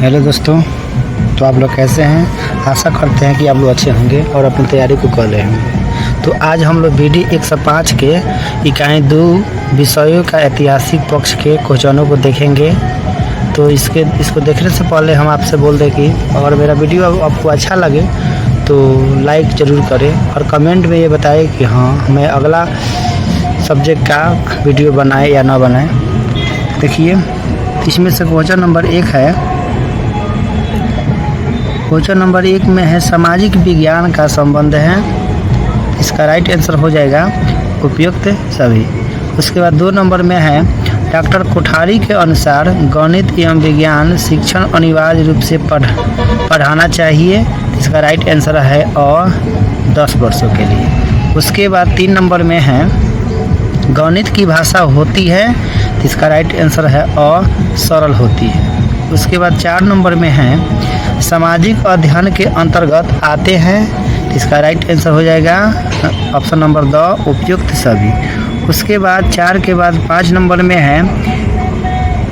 Hello दोस्तों, तो आप लोग कैसे हैं। आशा करते हैं कि आप लोग अच्छे होंगे और अपनी तैयारी को कर रहे होंगे। तो आज हम लोग विधि 105 के इकाई 2 विषयों का ऐतिहासिक पक्ष के क्वेश्चनों को देखेंगे। तो इसको देखने से पहले हम आपसे बोल दें कि अगर मेरा वीडियो आपको अच्छा लगे तो लाइक ज़रूर करें और कमेंट में ये बताएं कि हाँ हमें अगला सब्जेक्ट का वीडियो बनाए या ना बनाए। देखिए, इसमें से क्वेश्चन नंबर 1 है। क्वेश्चन नंबर 1 में है सामाजिक विज्ञान का संबंध है। इसका राइट आंसर हो जाएगा उपयुक्त सभी। उसके बाद 2 नंबर में है डॉक्टर कोठारी के अनुसार गणित एवं विज्ञान शिक्षण अनिवार्य रूप से पढ़ाना चाहिए। इसका राइट आंसर है और 10 वर्षों के लिए। उसके बाद 3 नंबर में है गणित की भाषा होती है। इसका राइट आंसर है और सरल होती है। उसके बाद 4 नंबर में है सामाजिक अध्ययन के अंतर्गत आते हैं। इसका राइट आंसर हो जाएगा ऑप्शन नंबर 2 उपयुक्त सभी। उसके बाद 4 के बाद 5 नंबर में है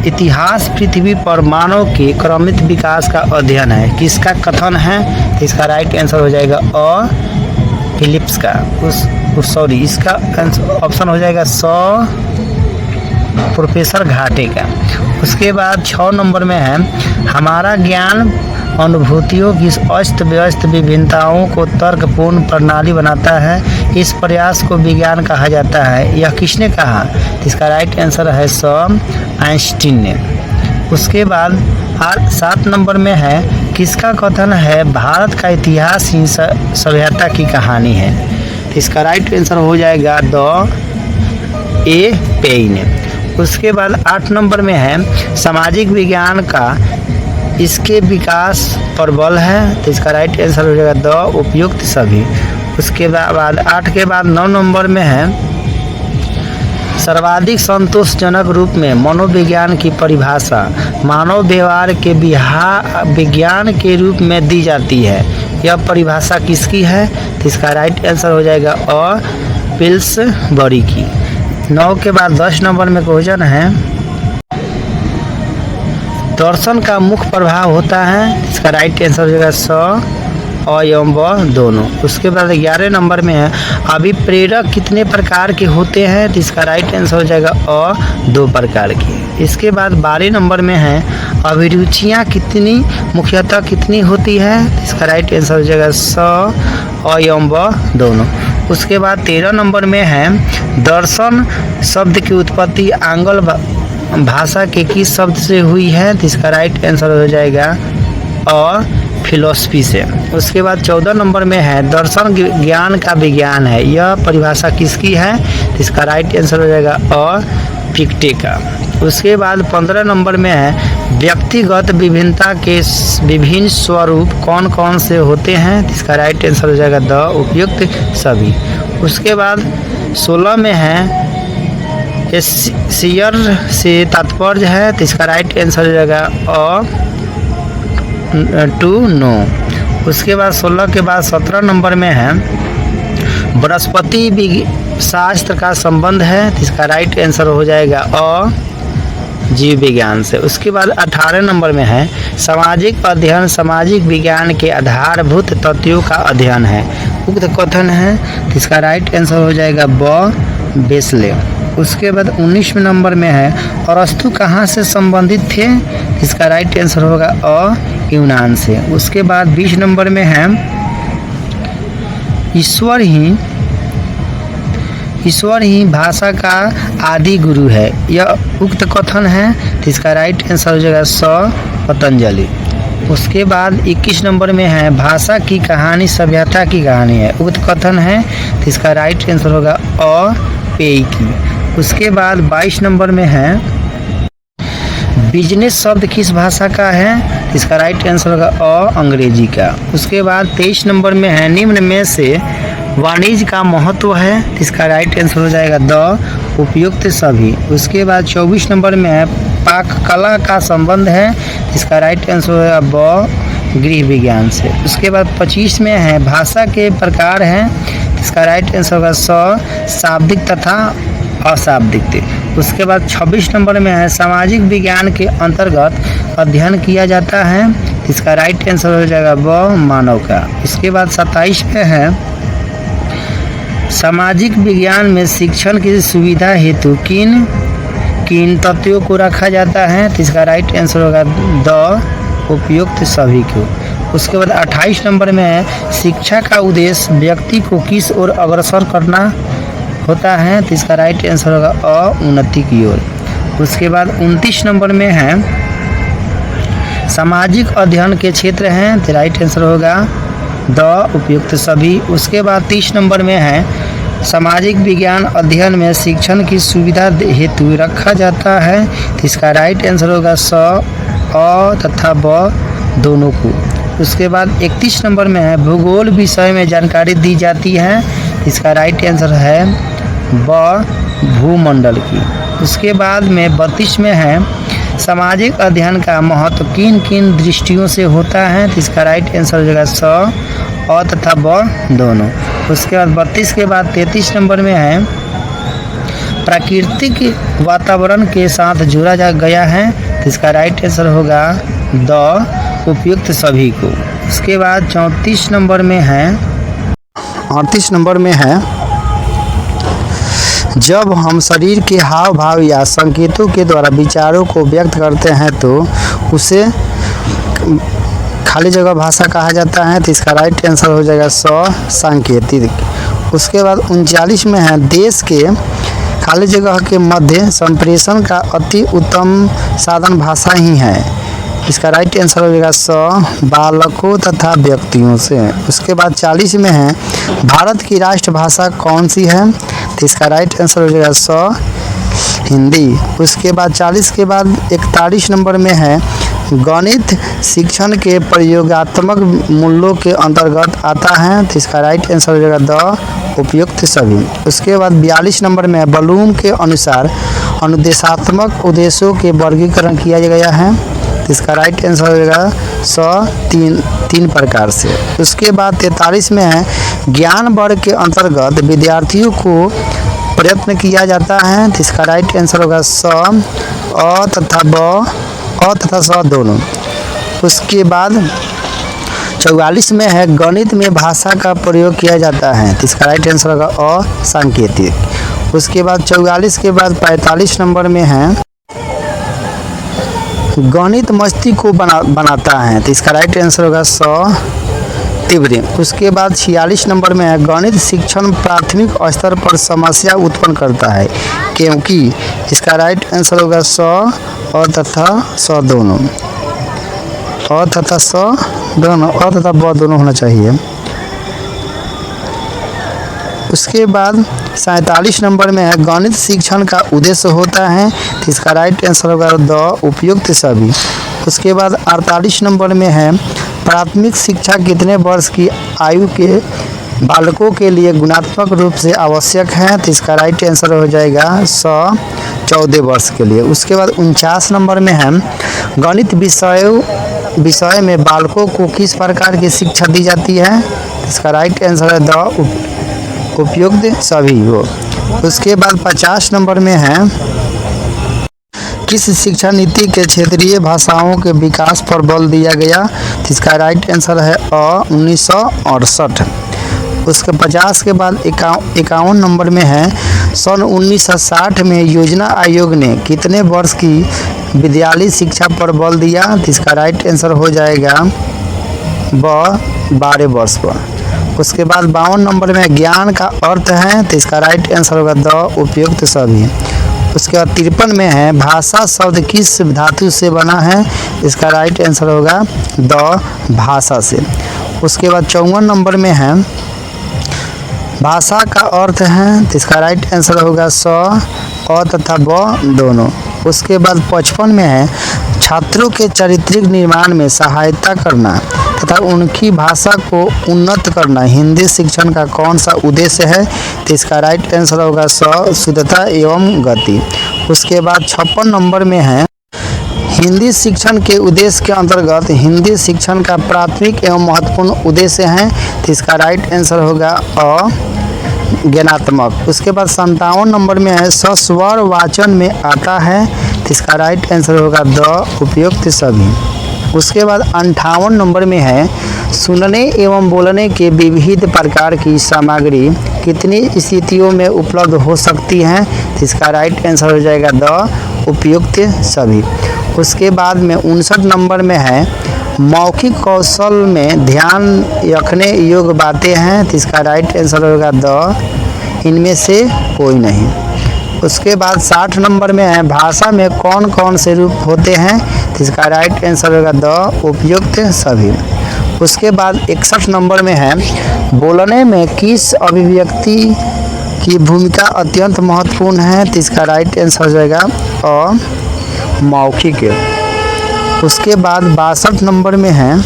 इतिहास पृथ्वी पर मानव के क्रमिक विकास का अध्ययन है। किसका कथन है? इसका राइट आंसर हो जाएगा और फिलिप्स का इसका ऑप्शन हो जाएगा प्रोफेसर घाटे का। उसके बाद 6 नंबर में है हमारा ज्ञान अनुभूतियों की अस्त व्यस्त विभिन्नताओं को तर्कपूर्ण प्रणाली बनाता है। इस प्रयास को विज्ञान कहा जाता है। यह किसने कहा? इसका राइट आंसर है आइंस्टीन ने। उसके बाद 7 नंबर में है किसका कथन है भारत का इतिहास ही सभ्यता की कहानी है। इसका राइट आंसर हो जाएगा पेइन। उसके बाद 8 नंबर में है सामाजिक विज्ञान का इसके विकास पर बल है। तो इसका राइट आंसर हो जाएगा उपयुक्त सभी। उसके बाद 8 के बाद 9 नंबर में है सर्वाधिक संतोषजनक रूप में मनोविज्ञान की परिभाषा मानव व्यवहार के विज्ञान के रूप में दी जाती है। यह परिभाषा किसकी है? तो इसका राइट आंसर हो जाएगा और पिल्सबरी की। 9 के बाद 10 नंबर में क्वेश्चन है दर्शन का मुख्य प्रभाव होता है। इसका राइट आंसर हो जाएगा और एवं व दोनों। उसके बाद 11 नंबर में है अभिप्रेरक कितने प्रकार के होते हैं। तो इसका राइट आंसर हो जाएगा और 2 प्रकार के। इसके बाद 12 नंबर में है अभिरुचियाँ मुख्यतः कितनी होती है। इसका राइट आंसर हो जाएगा और एवं व दोनों। उसके बाद 13 नंबर में है दर्शन शब्द की उत्पत्ति आंग्ल भाषा के किस शब्द से हुई है। तो इसका राइट आंसर हो जाएगा और फिलॉसफी से। उसके बाद 14 नंबर में है दर्शन ज्ञान का विज्ञान है। यह परिभाषा किसकी है? तो इसका राइट आंसर हो जाएगा और फिक्टे का। उसके बाद 15 नंबर में है व्यक्तिगत विभिन्नता के विभिन्न स्वरूप कौन कौन से होते हैं। तो इसका राइट आंसर हो जाएगा उपयुक्त सभी। उसके बाद 16 में है शेयर से तात्पर्य है। तो इसका राइट आंसर हो जाएगा और टू नो। उसके बाद 16 के बाद 17 नंबर में है बृहस्पति शास्त्र का संबंध है। तो इसका राइट आंसर हो जाएगा और जीव विज्ञान से। उसके बाद 18 नंबर में है सामाजिक अध्ययन सामाजिक विज्ञान के आधारभूत तत्वों का अध्ययन है। उक्त कथन है। तो इसका राइट आंसर हो जाएगा बेसले। उसके बाद 19 नंबर में है अरस्तु कहाँ से संबंधित थे। इसका राइट आंसर होगा और यूनान से। उसके बाद 20 नंबर में है ईश्वर ही भाषा का आदि गुरु है। यह उक्त कथन है। तो इसका राइट आंसर हो जाएगा पतंजलि। उसके बाद 21 नंबर में है भाषा की कहानी सभ्यता की कहानी है। उक्त कथन है। तो इसका राइट आंसर होगा और पेय की। उसके बाद 22 नंबर में है बिजनेस शब्द किस भाषा का है। इसका राइट आंसर होगा और अंग्रेजी का। उसके बाद 23 नंबर में है निम्न में से वाणिज्य का महत्व है। इसका राइट आंसर हो जाएगा उपयुक्त सभी। उसके बाद 24 नंबर में है पाक कला का संबंध है। इसका राइट आंसर होगा गृह विज्ञान से। उसके बाद 25 में है भाषा के प्रकार हैं। इसका राइट आंसर होगा शाब्दिक तथा अशाब्दिक। उसके बाद 26 नंबर में है सामाजिक विज्ञान के अंतर्गत अध्ययन किया जाता है। इसका राइट आंसर हो जाएगा ब मानव का। उसके बाद 27 में है सामाजिक विज्ञान में शिक्षण की सुविधा हेतु किन किन तत्वों को रखा जाता है। तो इसका राइट आंसर होगा द उपयुक्त सभी को। उसके बाद 28 नंबर में है शिक्षा का उद्देश्य व्यक्ति को किस ओर अग्रसर करना होता है। तो इसका राइट आंसर होगा अ उन्नति की ओर। उसके बाद 29 नंबर में है सामाजिक अध्ययन के क्षेत्र हैं। तो राइट आंसर होगा द उपयुक्त सभी। उसके बाद 30 नंबर में है सामाजिक विज्ञान अध्ययन में शिक्षण की सुविधा हेतु रखा जाता है। तो इसका राइट आंसर होगा स अ तथा ब दोनों को। उसके बाद 31 नंबर में है भूगोल विषय में जानकारी दी जाती है। इसका राइट आंसर है ब भूमंडल की। उसके बाद में 32 में है सामाजिक अध्ययन का महत्व किन किन दृष्टियों से होता है। तो इसका राइट आंसर हो जाएगा स अ तथा ब दोनों। उसके बाद 32 के बाद 33 नंबर में है प्राकृतिक वातावरण के साथ जोड़ा जा गया है। तो इसका राइट आंसर होगा द उपयुक्त सभी को। उसके बाद 34 नंबर में है 38 नंबर में है जब हम शरीर के हाव भाव या संकेतों के द्वारा विचारों को व्यक्त करते हैं तो उसे खाली जगह भाषा कहा जाता है। तो इसका राइट आंसर हो जाएगा स सांकेतिक। उसके बाद 39 में है देश के खाली जगह के मध्य संप्रेषण का अति उत्तम साधन भाषा ही है। इसका राइट आंसर हो जाएगा स बालकों तथा व्यक्तियों से। उसके बाद 40 में है भारत की राष्ट्रभाषा कौन सी है। तो इसका राइट आंसर हो जाएगा स हिंदी। उसके बाद 40 के बाद 41 नंबर में है गणित शिक्षण के प्रयोगात्मक मूल्यों के अंतर्गत आता है। तो इसका राइट आंसर हो जाएगा द उपयुक्त सभी। उसके बाद 42 नंबर में ब्लूम के अनुसार अनुदेशात्मक उद्देश्यों के वर्गीकरण किया गया है। तो इसका राइट आंसर हो जाएगा तीन प्रकार से। उसके बाद 43 में है ज्ञान वर्ग के अंतर्गत विद्यार्थियों को प्रयत्न किया जाता है। तो इसका राइट आंसर होगा स अ तथा स दोनों। उसके बाद 44 में है गणित में भाषा का प्रयोग किया जाता है। तो इसका राइट आंसर होगा अ सांकेतिक। उसके बाद 44 के बाद 45 नंबर में है गणित मस्ती को बनाता है। तो इसका राइट आंसर होगा स तीव्र। उसके बाद 46 नंबर में है गणित शिक्षण प्राथमिक स्तर पर समस्या उत्पन्न करता है क्योंकि। इसका राइट आंसर होगा स और तथा स दोनों। अ तथा स दोनों अ तथा ब दोनों होना चाहिए। उसके बाद 47 नंबर में है गणित शिक्षण का उद्देश्य होता है। तो इसका राइट आंसर होगा द उपयुक्त सभी। उसके बाद 48 नंबर में है प्राथमिक शिक्षा कितने वर्ष की आयु के बालकों के लिए गुणात्मक रूप से आवश्यक है। तो इसका राइट आंसर हो जाएगा स 14 वर्ष के लिए। उसके बाद 49 नंबर में है गणित विषय में बालकों को किस प्रकार की शिक्षा दी जाती है। इसका राइट आंसर है द उपयुक्त सभी हो। उसके बाद 50 नंबर में है किस शिक्षा नीति के क्षेत्रीय भाषाओं के विकास पर बल दिया गया। तो इसका राइट आंसर है अ 1968। उसके 50 के बाद 51 नंबर में है सन 1960 में योजना आयोग ने कितने वर्ष की विद्यालय शिक्षा पर बल दिया। तो इसका राइट आंसर हो जाएगा ब 12 वर्ष पर। उसके बाद 52 नंबर में ज्ञान का अर्थ है। तो इसका राइट आंसर होगा द उपयुक्त सभी। उसके बाद 53 में है भाषा शब्द किस धातु से बना है। इसका राइट आंसर होगा द भाषा से। उसके बाद 54 नंबर में है भाषा का अर्थ है। तो इसका राइट आंसर होगा स अ तथा ब दोनों। उसके बाद 55 में है छात्रों के चारित्रिक निर्माण में सहायता करना तथा उनकी भाषा को उन्नत करना हिंदी शिक्षण का कौन सा उद्देश्य है। तो इसका राइट आंसर होगा स शुद्धता एवं गति। उसके बाद 56 नंबर में है हिंदी शिक्षण के उद्देश्य के अंतर्गत हिंदी शिक्षण का प्राथमिक एवं महत्वपूर्ण उद्देश्य है। तो इसका राइट आंसर होगा अ ज्ञानात्मक। उसके बाद 57 नंबर में है सस्वर वाचन में आता है, तो इसका राइट आंसर होगा द उपयुक्त सभी। उसके बाद 58 नंबर में है सुनने एवं बोलने के विविध प्रकार की सामग्री कितनी स्थितियों में उपलब्ध हो सकती हैं, तो इसका राइट आंसर हो जाएगा द उपयुक्त सभी। उसके बाद में 59 नंबर में है मौखिक कौशल में ध्यान रखने योग्य बातें हैं, तो इसका राइट आंसर होगा द इनमें से कोई नहीं। उसके बाद 60 नंबर में है भाषा में कौन कौन से रूप होते हैं, तो इसका राइट आंसर होगा द उपयुक्त सभी। उसके बाद 61 नंबर में है बोलने में किस अभिव्यक्ति की भूमिका अत्यंत महत्वपूर्ण है, तो इसका राइट आंसर हो जाएगा मौखिक। उसके बाद 62 नंबर में है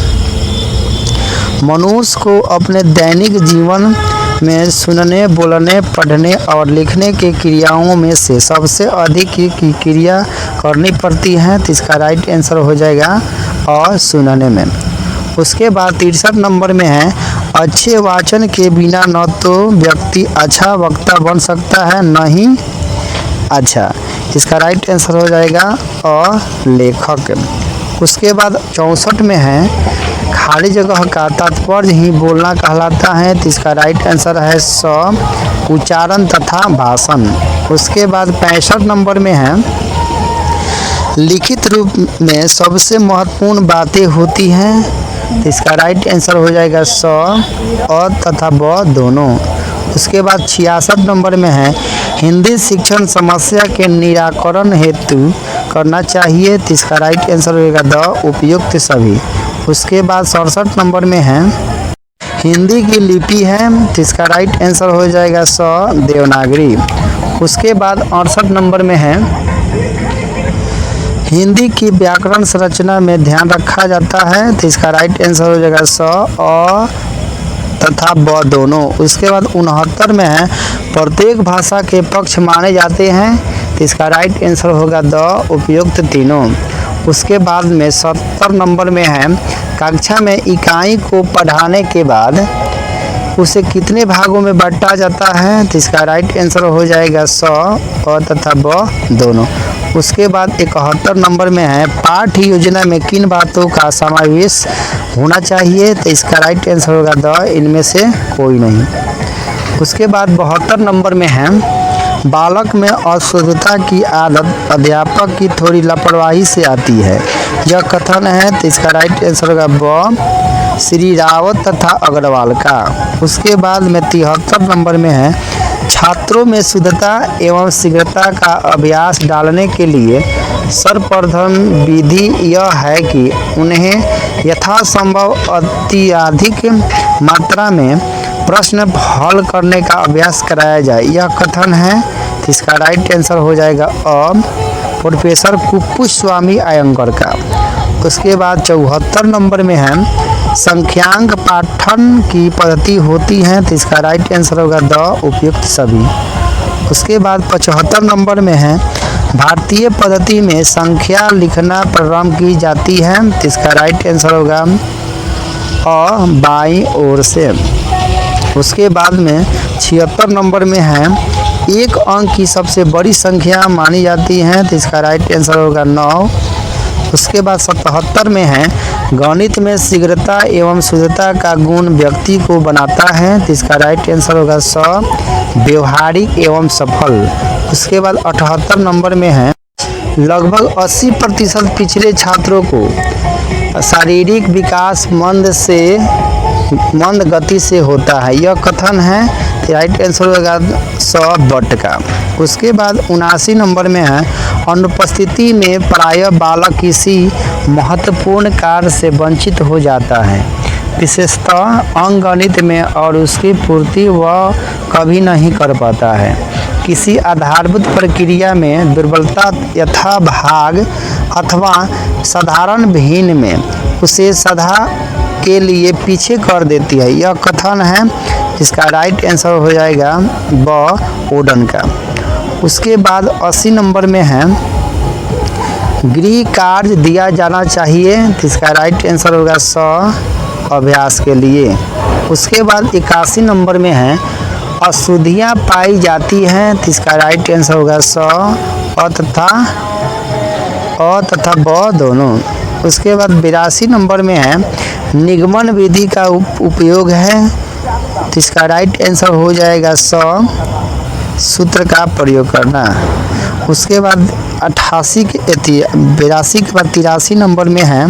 मनुष्य को अपने दैनिक जीवन में सुनने, बोलने, पढ़ने और लिखने की क्रियाओं में से सबसे अधिक की क्रिया करनी पड़ती है, तो इसका राइट आंसर हो जाएगा और सुनने में। उसके बाद 63 नंबर में है अच्छे वाचन के बिना न तो व्यक्ति अच्छा वक्ता बन सकता है न ही अच्छा, इसका राइट आंसर हो जाएगा और लेखक। उसके बाद 64 में है खाली जगह का तात्पर्य ही बोलना कहलाता है, तो इसका राइट आंसर है स उच्चारण तथा भाषण। उसके बाद 65 नंबर में है लिखित रूप में सबसे महत्वपूर्ण बातें होती हैं, तो इसका राइट आंसर हो जाएगा स और तथा ब दोनों। उसके बाद 66 नंबर में है हिंदी शिक्षण समस्या के निराकरण हेतु करना चाहिए, तो इसका राइट आंसर होगा द उपयुक्त सभी। उसके बाद 67 नंबर में है हिंदी की लिपि है, तो इसका राइट आंसर हो जाएगा स देवनागरी। उसके बाद 68 नंबर में है हिंदी की व्याकरण संरचना में ध्यान रखा जाता है, तो इसका राइट आंसर हो जाएगा स और तथा ब दोनों। उसके बाद 69 में है प्रत्येक भाषा के पक्ष माने जाते हैं, तो इसका राइट आंसर होगा द उपयुक्त तीनों। उसके बाद में 70 नंबर में है कक्षा में इकाई को पढ़ाने के बाद उसे कितने भागों में बांटा जाता है, तो इसका राइट आंसर हो जाएगा स और तथा ब दोनों। उसके बाद 71 नंबर में है पाठ्य योजना में किन बातों का समावेश होना चाहिए, तो इसका राइट आंसर होगा द इनमें से कोई नहीं। उसके बाद 72 नंबर में है बालक में अशुद्धता की आदत अध्यापक की थोड़ी लापरवाही से आती है, यह कथन है, तो इसका राइट आंसर होगा ब श्री रावत तथा अग्रवाल का। उसके बाद में 73 नंबर में है छात्रों में शुद्धता एवं शीघ्रता का अभ्यास डालने के लिए सर्वप्रथम विधि यह है कि उन्हें यथासंभव अत्यधिक मात्रा में प्रश्न हल करने का अभ्यास कराया जाए, यह कथन है, तो इसका राइट आंसर हो जाएगा प्रोफेसर कुप्पुस्वामी अयंगर का। उसके बाद 74 नंबर में है संख्यांक पाठन की पद्धति होती है, तो इसका राइट आंसर होगा द उपयुक्त सभी। उसके बाद 75 नंबर में है भारतीय पद्धति में संख्या लिखना प्रारंभ की जाती है, तो इसका राइट आंसर होगा बाईं ओर से। उसके बाद में 76 नंबर में है एक अंक की सबसे बड़ी संख्या मानी जाती है, तो इसका राइट आंसर होगा 9। उसके बाद 77 में है गणित में शीघ्रता एवं शुद्धता का गुण व्यक्ति को बनाता है, तो इसका राइट आंसर होगा स व्यवहारिक एवं सफल। उसके बाद 78 नंबर में है लगभग 80% पिछड़े छात्रों को शारीरिक विकास मंद गति से होता है, यह कथन है, तो राइट आंसर होगा स बट का। उसके बाद 79 नंबर में है अनुपस्थिति में प्रायः बालक किसी महत्वपूर्ण कार्य से वंचित हो जाता है, विशेषतः अंकगणित में, और उसकी पूर्ति वह कभी नहीं कर पाता है। किसी आधारभूत प्रक्रिया में दुर्बलता यथाभाग अथवा साधारण भिन्न में उसे सदा के लिए पीछे कर देती है, यह कथन है, इसका राइट आंसर हो जाएगा ब ओडन का। उसके बाद 80 नंबर में है गृह कार्य दिया जाना चाहिए, तो इसका राइट आंसर होगा स अभ्यास के लिए। उसके बाद 81 नंबर में है अशुद्धियाँ पाई जाती हैं तो इसका राइट आंसर होगा स तथा ब दोनों। उसके बाद 82 नंबर में है निगमन विधि का उपयोग है तो इसका राइट आंसर हो जाएगा स सूत्र का प्रयोग करना। उसके बाद 82 के बाद 83 नंबर में है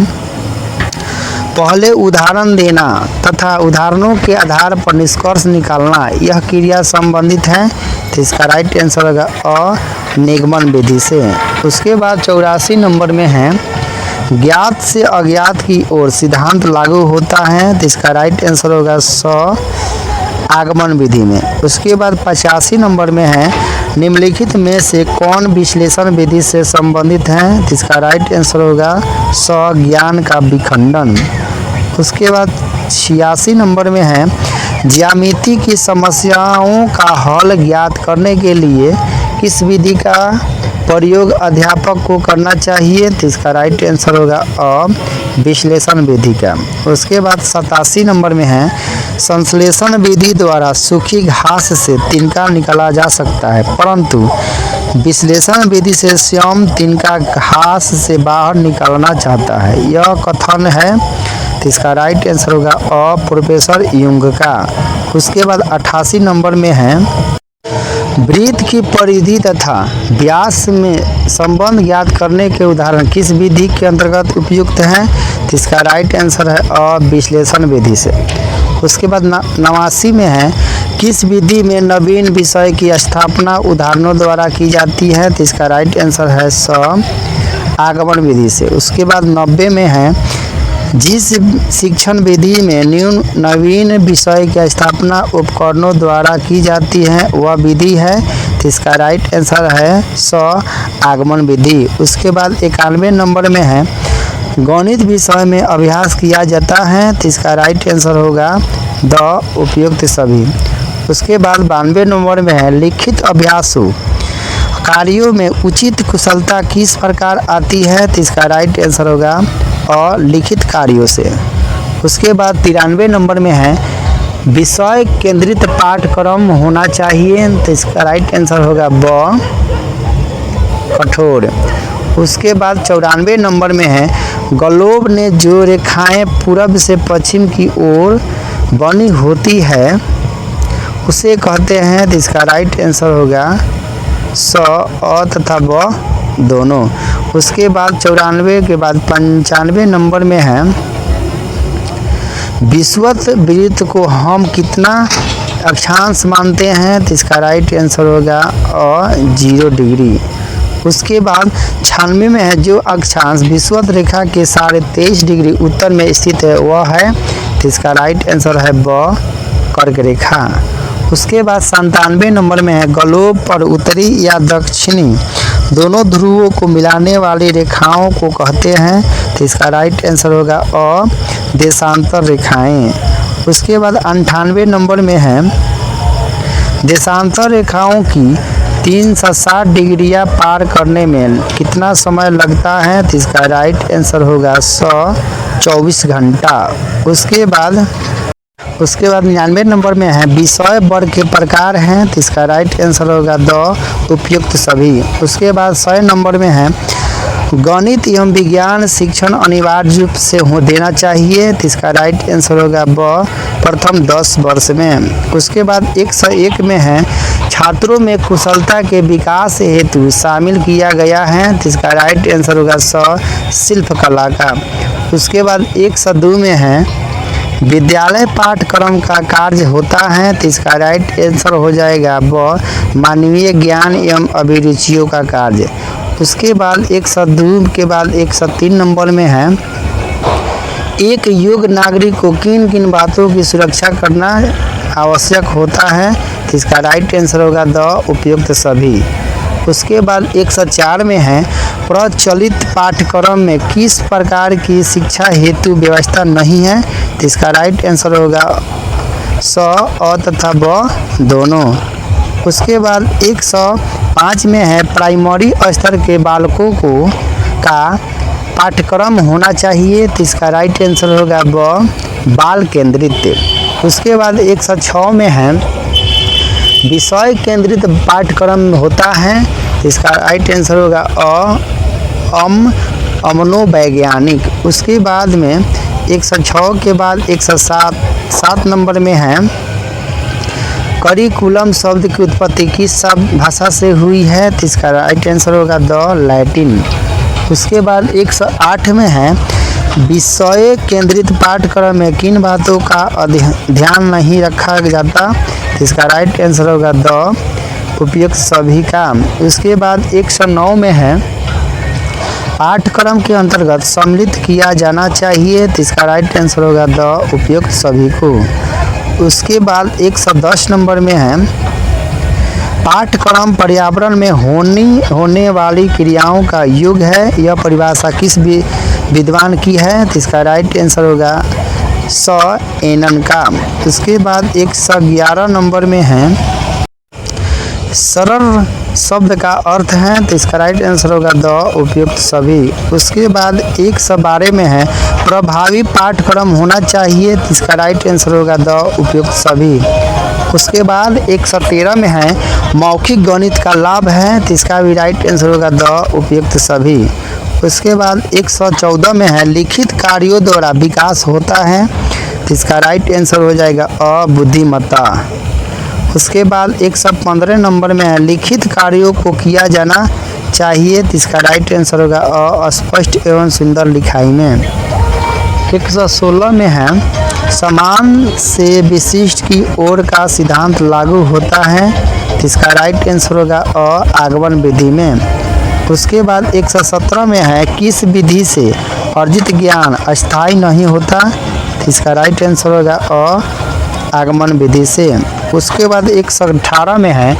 पहले उदाहरण देना तथा उदाहरणों के आधार पर निष्कर्ष निकालना, यह क्रिया संबंधित है तो इसका राइट आंसर होगा अ निगमन विधि से। उसके बाद 84 नंबर में है ज्ञात से अज्ञात की ओर सिद्धांत लागू होता है तो इसका राइट आंसर होगा स आगमन विधि में। उसके बाद 85 नंबर में है निम्नलिखित में से कौन विश्लेषण विधि से संबंधित है तो इसका राइट आंसर होगा स ज्ञान का विखंडन। उसके बाद 86 नंबर में है ज्यामिति की समस्याओं का हल ज्ञात करने के लिए किस विधि का प्रयोग अध्यापक को करना चाहिए तो इसका राइट आंसर होगा अ विश्लेषण विधि का। उसके बाद 87 नंबर में है संश्लेषण विधि द्वारा सूखी घास से तिनका निकाला जा सकता है परंतु विश्लेषण विधि से स्वयं तिनका घास से बाहर निकालना चाहता है, यह कथन है तो इसका राइट आंसर होगा अ प्रोफेसर युंग का। उसके बाद 88 नंबर में है वृत्त की परिधि तथा व्यास में संबंध ज्ञात करने के उदाहरण किस विधि के अंतर्गत उपयुक्त हैं तो इसका राइट आंसर है अ विश्लेषण विधि से। उसके बाद 89 में है किस विधि में नवीन विषय की स्थापना उदाहरणों द्वारा की जाती है तो इसका राइट आंसर है स आगमन विधि से। उसके बाद 90 में है जिस शिक्षण विधि में नवीन विषय की स्थापना उपकरणों द्वारा की जाती है वह विधि है तो इसका राइट आंसर है स आगमन विधि। उसके बाद 91 नंबर में है गणित विषय में अभ्यास किया जाता है तो इसका राइट आंसर होगा द उपयुक्त सभी। उसके बाद 92 नंबर में है लिखित अभ्यासों कार्यों में उचित कुशलता किस प्रकार आती है तो इसका राइट आंसर होगा और लिखित कार्यों से। उसके बाद 93 नंबर में है विषय केंद्रित पाठ्यक्रम होना चाहिए तो इसका राइट आंसर होगा ब कठोर। उसके बाद 94 नंबर में है ग्लोब ने जो रेखाएं पूरब से पश्चिम की ओर बनी होती है उसे कहते हैं तो इसका राइट आंसर होगा स अ तथा ब दोनों। उसके बाद 94 के बाद 95 नंबर में है विषुवत वृत्त को हम कितना अक्षांश मानते हैं तो इसका राइट आंसर होगा अ 0 डिग्री। उसके बाद 96 में है जो अक्षांश विषुवत रेखा के 23.5 डिग्री उत्तर में स्थित है वह है तो इसका राइट आंसर है ब कर्क रेखा। उसके बाद 97 नंबर में है ग्लोब पर उत्तरी या दक्षिणी दोनों ध्रुवों को मिलाने वाली रेखाओं को कहते हैं तो इसका राइट आंसर होगा अ देशांतर रेखाएं। उसके बाद 98 नंबर में है देशांतर रेखाओं की 360 डिग्रियां पार करने में कितना समय लगता है तो इसका राइट आंसर होगा स 24 घंटा। उसके बाद 99 नंबर में है विषय वर्ग के प्रकार हैं तो इसका राइट आंसर होगा द उपयुक्त सभी। उसके बाद 100 नंबर में है गणित एवं विज्ञान शिक्षण अनिवार्य रूप से देना चाहिए तो इसका राइट आंसर होगा ब प्रथम 10 वर्ष में। उसके बाद 101 में है छात्रों में कुशलता के विकास हेतु शामिल किया गया है तो इसका राइट आंसर होगा स शिल्पकला का। उसके बाद 102 में है विद्यालय पाठ्यक्रम का कार्य होता है तो इसका राइट आंसर हो जाएगा ब मानवीय ज्ञान एवं अभिरुचियों का कार्य। उसके बाद 102 के बाद 103 नंबर में है एक योग्य नागरिक को किन किन बातों की सुरक्षा करना आवश्यक होता है तो इसका राइट आंसर होगा द उपयुक्त सभी। उसके बाद 104 में है प्रचलित पाठ्यक्रम में किस प्रकार की शिक्षा हेतु व्यवस्था नहीं है तो इसका राइट आंसर होगा स अ तथा ब दोनों। उसके बाद 105 में है प्राइमरी स्तर के बालकों को का पाठ्यक्रम होना चाहिए तो इसका राइट आंसर होगा ब बाल केंद्रित। उसके बाद 106 में है विषय केंद्रित पाठ्यक्रम होता है, इसका राइट आंसर होगा मनोवैज्ञानिक। उसके बाद में 106 के बाद 107 नंबर में है करिकुलम शब्द की उत्पत्ति किस भाषा से हुई है, तो इसका राइट आंसर होगा द लैटिन। उसके बाद 108 में है विषय केंद्रित पाठ्यक्रम में किन बातों का ध्यान नहीं रखा जाता, तो इसका राइट आंसर होगा द उपयुक्त सभी का। उसके बाद 109 में है पाठ्यक्रम के अंतर्गत सम्मिलित किया जाना चाहिए, तो इसका राइट आंसर होगा द उपयुक्त सभी को। उसके बाद 110 नंबर में है पाठ्यक्रम पर्यावरण में होने वाली क्रियाओं का युग है, यह परिभाषा किस विद्वान की है, तो इसका राइट आंसर होगा एनन का। उसके बाद 111 नंबर में है सरल शब्द का अर्थ है, तो इसका राइट आंसर होगा द उपयुक्त सभी। उसके बाद 112 में है प्रभावी पाठ्यक्रम होना चाहिए, तो इसका राइट आंसर होगा द उपयुक्त सभी। उसके बाद 113 में है मौखिक गणित का लाभ है, तो इसका भी राइट आंसर होगा द उपयुक्त सभी। उसके बाद 114 में है लिखित कार्यों द्वारा विकास होता है, तो इसका राइट आंसर हो जाएगा बुद्धिमत्ता। उसके बाद 115 नंबर में है लिखित कार्यों को किया जाना चाहिए, तो इसका राइट आंसर होगा अस्पष्ट एवं सुंदर लिखाई में। 116 में है समान से विशिष्ट की ओर का सिद्धांत लागू होता है, तो इसका राइट आंसर होगा आगमन विधि में। उसके बाद 117 में है किस विधि से अर्जित ज्ञान अस्थायी नहीं होता, तो इसका राइट आंसर होगा आगमन विधि से। उसके बाद 118 में है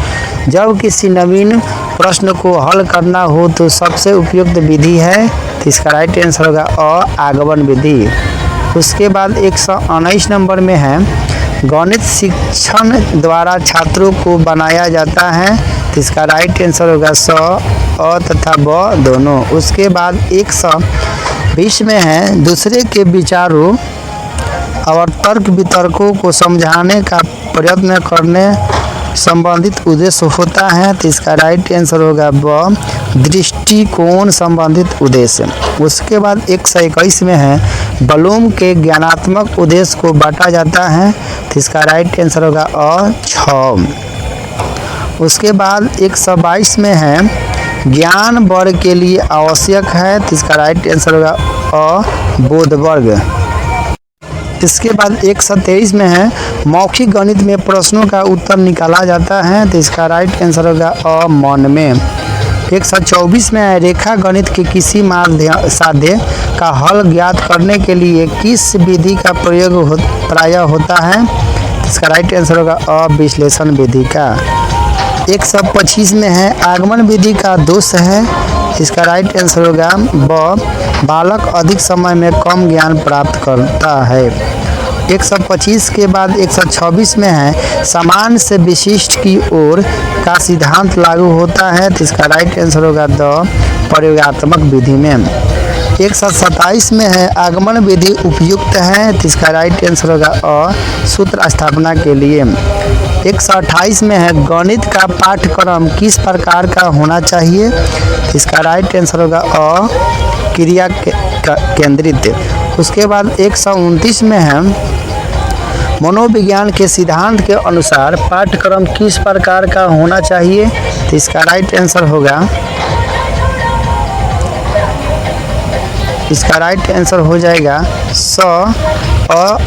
जब किसी नवीन प्रश्न को हल करना हो तो सबसे उपयुक्त विधि है, तो इसका राइट आंसर होगा आगमन विधि। उसके बाद 119 नंबर में है गणित शिक्षण द्वारा छात्रों को बनाया जाता है, तो इसका राइट आंसर होगा अ तथा ब दोनों। उसके बाद 120 में है दूसरे के विचारों और तर्क वितर्कों को समझाने का प्रयत्न करने संबंधित उद्देश्य होता है, तो इसका राइट आंसर होगा ब दृष्टिकोण संबंधित उद्देश्य। उसके बाद 121 में है ब्लूम के ज्ञानात्मक उद्देश्य को बांटा जाता है, तो इसका राइट आंसर होगा 6। उसके बाद 122 में है ज्ञान वर्ग के लिए आवश्यक है, तो इसका राइट आंसर होगा बोध वर्ग। इसके बाद 123 में है मौखिक गणित में प्रश्नों का उत्तर निकाला जाता है, तो इसका राइट आंसर होगा मन में। 124 में है रेखा गणित के किसी साध्य का हल ज्ञात करने के लिए किस विधि का प्रयोग प्रायः होता है, तो इसका राइट आंसर होगा विश्लेषण विधि का। 125 में है आगमन विधि का दोष है, इसका राइट आंसर होगा ब बालक अधिक समय में कम ज्ञान प्राप्त करता है। 125 के बाद 126 में है समान से विशिष्ट की ओर का सिद्धांत लागू होता है, तो इसका राइट आंसर होगा द प्रयोगात्मक विधि में। 127 में है आगमन विधि उपयुक्त है, तो इसका राइट आंसर होगा सूत्र स्थापना के लिए। 128 में है गणित का पाठ्यक्रम किस प्रकार का होना चाहिए, इसका राइट आंसर होगा क्रिया केंद्रित। उसके बाद 129 में है मनोविज्ञान के सिद्धांत के अनुसार पाठ्यक्रम किस प्रकार का होना चाहिए, तो इसका राइट आंसर हो जाएगा अ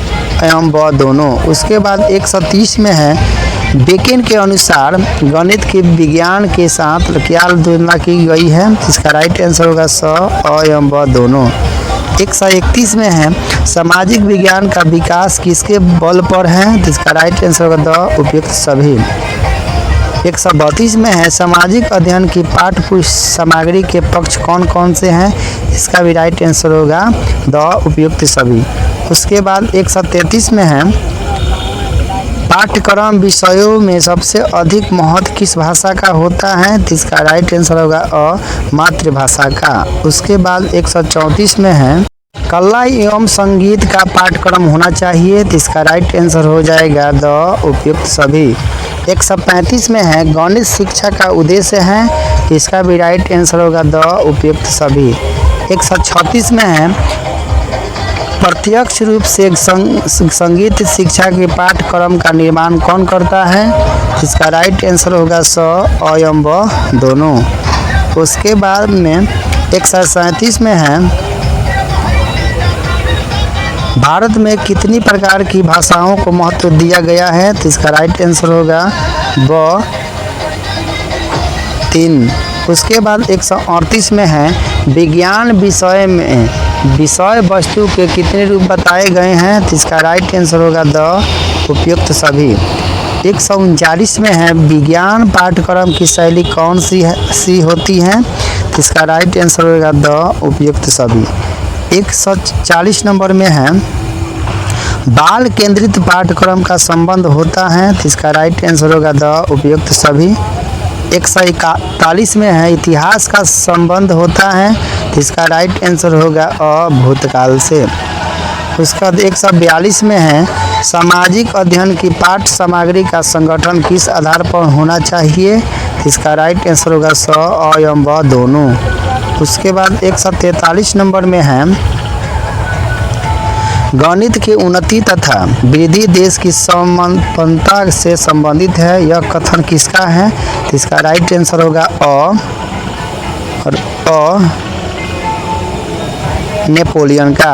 एवं ब दोनों। उसके बाद 130 में है बेकेन के अनुसार गणित के विज्ञान के साथ क्या तुलना की गई है, इसका राइट आंसर होगा अ एवं ब दोनों। 131 में है सामाजिक विज्ञान का विकास किसके बल पर है, तो इसका राइट आंसर होगा द उपयुक्त सभी। 132 में है सामाजिक अध्ययन की पाठ्य सामग्री के पक्ष कौन कौन से हैं, इसका भी राइट आंसर होगा द उपयुक्त सभी। उसके बाद 133 में है पाठ्यक्रम विषयों में सबसे अधिक महत्व किस भाषा का होता है, तो इसका राइट आंसर होगा मातृभाषा का। उसके बाद 134 में है कला एवं संगीत का पाठ्यक्रम होना चाहिए, तो इसका राइट आंसर हो जाएगा द उपयुक्त सभी। 135 में है गणित शिक्षा का उद्देश्य है, इसका भी राइट आंसर होगा द उपयुक्त सभी। 136 में है प्रत्यक्ष रूप से संगीत शिक्षा के पाठ्यक्रम का निर्माण कौन करता है, इसका राइट आंसर होगा स अ एवं ब दोनों। उसके बाद में 137 में है भारत में कितनी प्रकार की भाषाओं को महत्व दिया गया है, तो इसका राइट आंसर होगा ब 3। उसके बाद 138 में है विज्ञान विषय में विषय वस्तु के कितने रूप बताए गए हैं, तो इसका राइट आंसर होगा द उपयुक्त सभी। 139 में है विज्ञान पाठ्यक्रम की शैली कौन सी होती है, तो इसका राइट आंसर होगा द उपयुक्त सभी। 140 नंबर में है बाल केंद्रित पाठ्यक्रम का संबंध होता है, तो इसका राइट आंसर होगा द उपयुक्त सभी। 141 में है इतिहास का संबंध होता है, तो इसका राइट आंसर होगा अ भूतकाल से। उसका 142 में है सामाजिक अध्ययन की पाठ्य सामग्री का संगठन किस आधार पर होना चाहिए, तो इसका राइट आंसर होगा स अ एवं ब दोनों। उसके बाद 143 नंबर में है गणित की उन्नति तथा वृद्धि देश की संपन्नता से संबंधित है, यह कथन किसका है, तो इसका राइट आंसर होगा अ नेपोलियन का।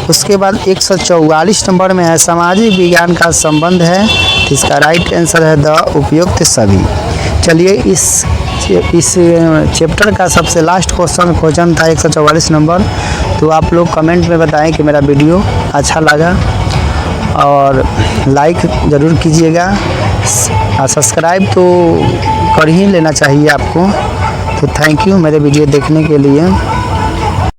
उसके बाद 144 नंबर में है सामाजिक विज्ञान का संबंध है, तो इसका राइट आंसर है द उपयुक्त सभी। चलिए इस चैप्टर का सबसे लास्ट क्वेश्चन था 144 नंबर। तो आप लोग कमेंट में बताएं कि मेरा वीडियो अच्छा लगा और लाइक ज़रूर कीजिएगा, सब्सक्राइब तो कर ही लेना चाहिए आपको। तो थैंक यू मेरे वीडियो देखने के लिए।